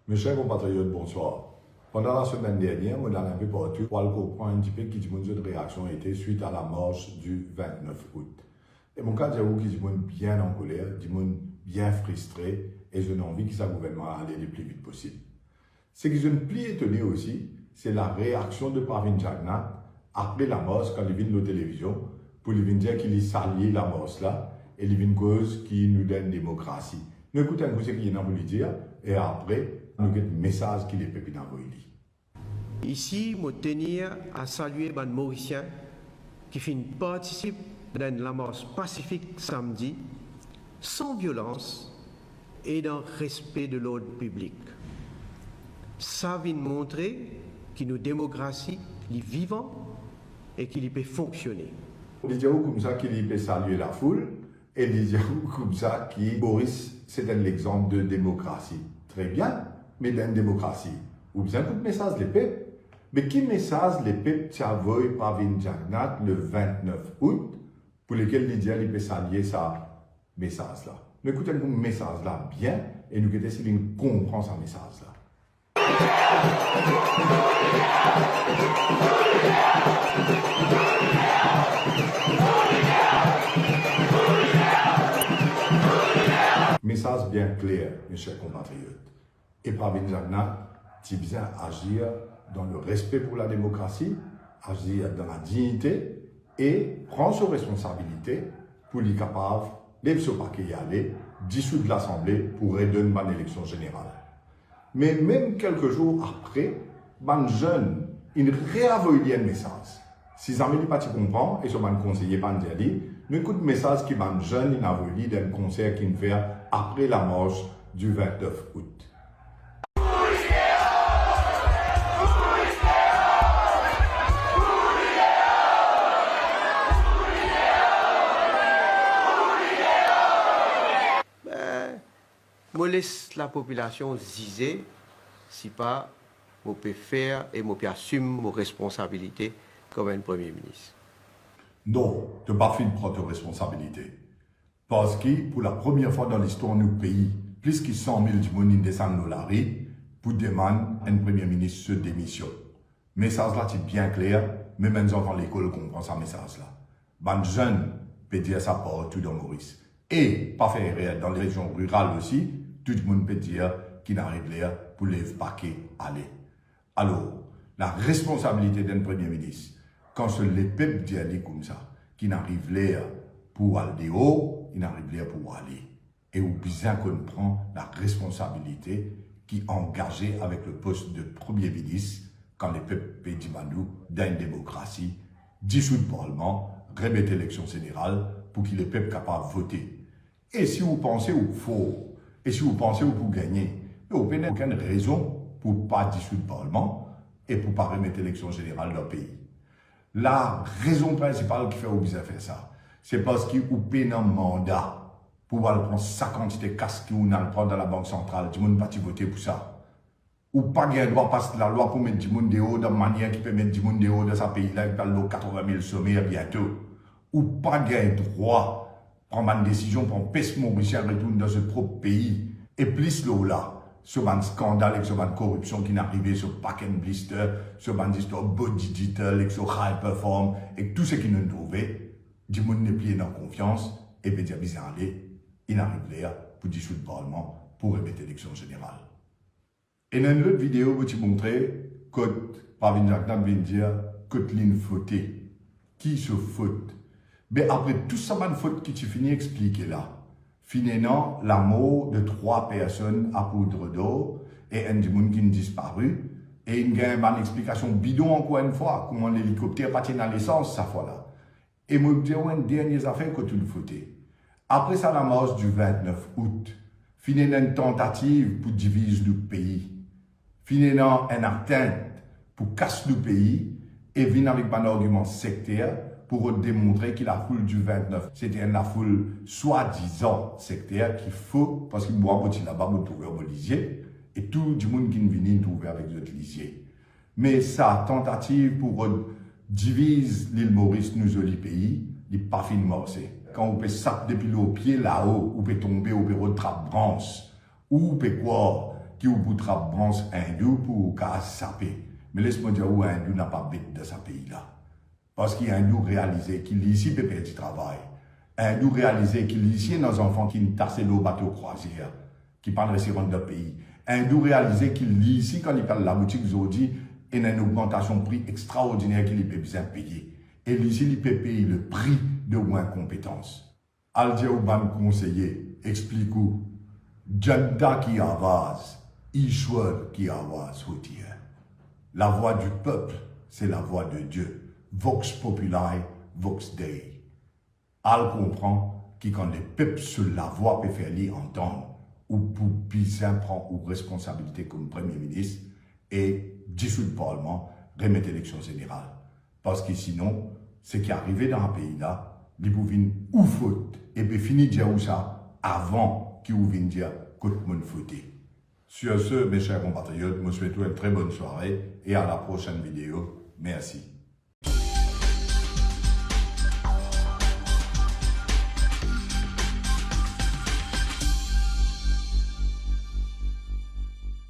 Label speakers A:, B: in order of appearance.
A: Mes chers compatriotes, bonsoir. Pendant la semaine dernière, on a un peu partout pour comprendre un petit peu qui dit une réaction était suite à la marche du 29 août. Et mon cas, j'avoue qu'il dit bien en colère, dit bien frustré, et je n'ai envie que ce gouvernement aille le plus vite possible. Ce qui je ne plus étonné aussi, c'est la réaction de Pravin Jagnnath après la marche quand il vient de la télévision pour lui dire qu'il salue la marche là et il vient une cause qui nous donne démocratie. Nous écoutons un peu ce qu'il y a à vous dire et après, nous avons un message qu'il est peut envoyer.
B: Ici, je tenir à saluer les Mauriciens qui participent dans la marche pacifique samedi, sans violence et dans le respect de l'ordre public. Ça vient montrer que nos démocratie est vivante et qu'il peut fonctionner.
A: Il dit comme ça qu'il peut saluer la foule et il dit comme ça que Boris c'est un exemple de démocratie. Très bien, mais dans une démocratie, vous avez un message les peuples. Mais quel message les peuples t'envoient Pravin Jagnnath le 29 août pour lequel il dit qu'il peut saluer ça message là. Nous écoutons le message là bien et nous essayons de comprendre ce message là. Message bien clair, mes chers compatriotes. Et Pravin Jagnnath, tu bien agir dans le respect pour la démocratie, agir dans la dignité et prendre ses responsabilités pour être capable de se paquet y aller, dissoudre l'Assemblée pour redonner une bonne élection générale. Mais même quelques jours après, les jeunes, ils réenvoient un message. Si les amis ne comprennent pas, et ce sont conseillers qui disent, nous écoutons le message que les jeunes ils envoient d'un concert qu'ils font après la marche du 29 août.
B: Je laisse la population ziser si pas je peux faire et je peux assumer mes responsabilités comme un Premier ministre.
A: Non, tu n'as pas fait de prendre tes responsabilités. Parce que pour la première fois dans l'histoire de notre pays, plus de 100 000 personnes descendent dans la rue pour demander un Premier ministre se démissionne. Le message là est bien clair, même les enfants à l'école comprennent ce message là. Les jeunes peuvent dire ça partout dans Maurice. Et, pas faire dans les régions rurales aussi, tout le monde peut dire qu'il arrive là pour les paquets aller. Alors, la responsabilité d'un Premier ministre, quand les peuples disent comme ça, qu'il arrive là pour aller haut, il arrive là pour aller. Et vous bien qu'on prend la responsabilité qui est engagée avec le poste de Premier ministre quand les peuples disent dans une démocratie, dissoudre le Parlement, remettre l'élection générale pour que les peuples soient capables de voter. Et si vous pensez qu'il faut, et si vous pensez que vous gagner, vous n'avez aucune raison pour ne pas dissoudre le Parlement et pour ne pas remettre l'élection générale dans le pays. La raison principale qui fait que vous faire ça, c'est parce que vous avez un mandat pour prendre sa quantité de casques que vous allez prendre dans la Banque centrale. Tout le monde ne va pas voter pour ça. Ou pas qu'il doit passer la loi pour mettre du monde dehors de manière qui peut mettre du monde dehors de ce pays-là, qui parle de 80 000 sommaires bientôt. Ou pas qu'il droit prendre une décision pour empêcher Mauricien de retourner dans ce propre pays. Et plus là, sur un scandale et sur une corruption qui est arrivé sur Pack and Blister, sur une histoire Body Digital, et sur High Perform, et tout ce qui nous trouvait, du monde n'est plus dans confiance, et bien dire, il arrive là pour dissoudre le Parlement, pour remettre l'élection générale. Et dans une autre vidéo, je vais montrer que Pravin Jagnnath vient dire que l'une fauté. Qui se faute? Mais après tout ça, une faute qui tu finis expliquer là. Finalement, la mort de 3 personnes à poudre d'eau et un monde qui a disparu. Et il y a une explication bidon encore une fois, comment l'hélicoptère partit dans l'essence cette fois-là. Et moi, je vais dire une dernière affaire que tu le foutais. Après ça, la marche du 29 août, finalement une tentative pour diviser le pays. Finalement, une atteinte pour casser le pays et venir avec un argument sectaire pour démontrer que la foule du 29, c'était une foule soi-disant sectaire qu'il faut, parce qu'il boit là-bas pour trouver un lisier, et tout le monde qui vient trouver avec d'autres lisiers. Mais sa tentative pour diviser l'île Maurice, nous le pays, n'est pas finement. Quand on peut saper depuis le pied là-haut, on peut tomber au bureau de trappe branche, ou on peut quoi, qui ou pour branche hindou pour qu'à saper. Mais laisse-moi dire où hindou n'a pas bête de ce pays-là. Parce qu'il y a hindou réalisé qu'il ici peut perdre du travail. Hindou réalisé qu'il ici nos enfants qui tassent le bateau croisière, qui parlent de rendre de pays. Hindou réalisé qu'il ici quand il parle la boutique Zodi, il y a une augmentation de prix extraordinaire qu'il peut bien payer. Et ici il peut payer le prix de moins compétences. Aldia Ouban conseiller, explique-vous. Janda qui avance, Ishwar qui avance, la voix du peuple, c'est la voix de Dieu. Vox populi, vox Dei. Al comprend qui quand les peuples sur la voix peut faire l'y entendre, ou pour Bizin prend ou responsabilité comme Premier ministre et dissoudre le Parlement, remettre l'élection générale. Parce que sinon, ce qui est arrivé dans un pays-là, il pouvait ou faute, et bien finir de dire où ça avant qu'il vienne dire que tout le monde fauté. Sur ce, mes chers compatriotes, je vous souhaite une très bonne soirée et à la prochaine vidéo. Merci.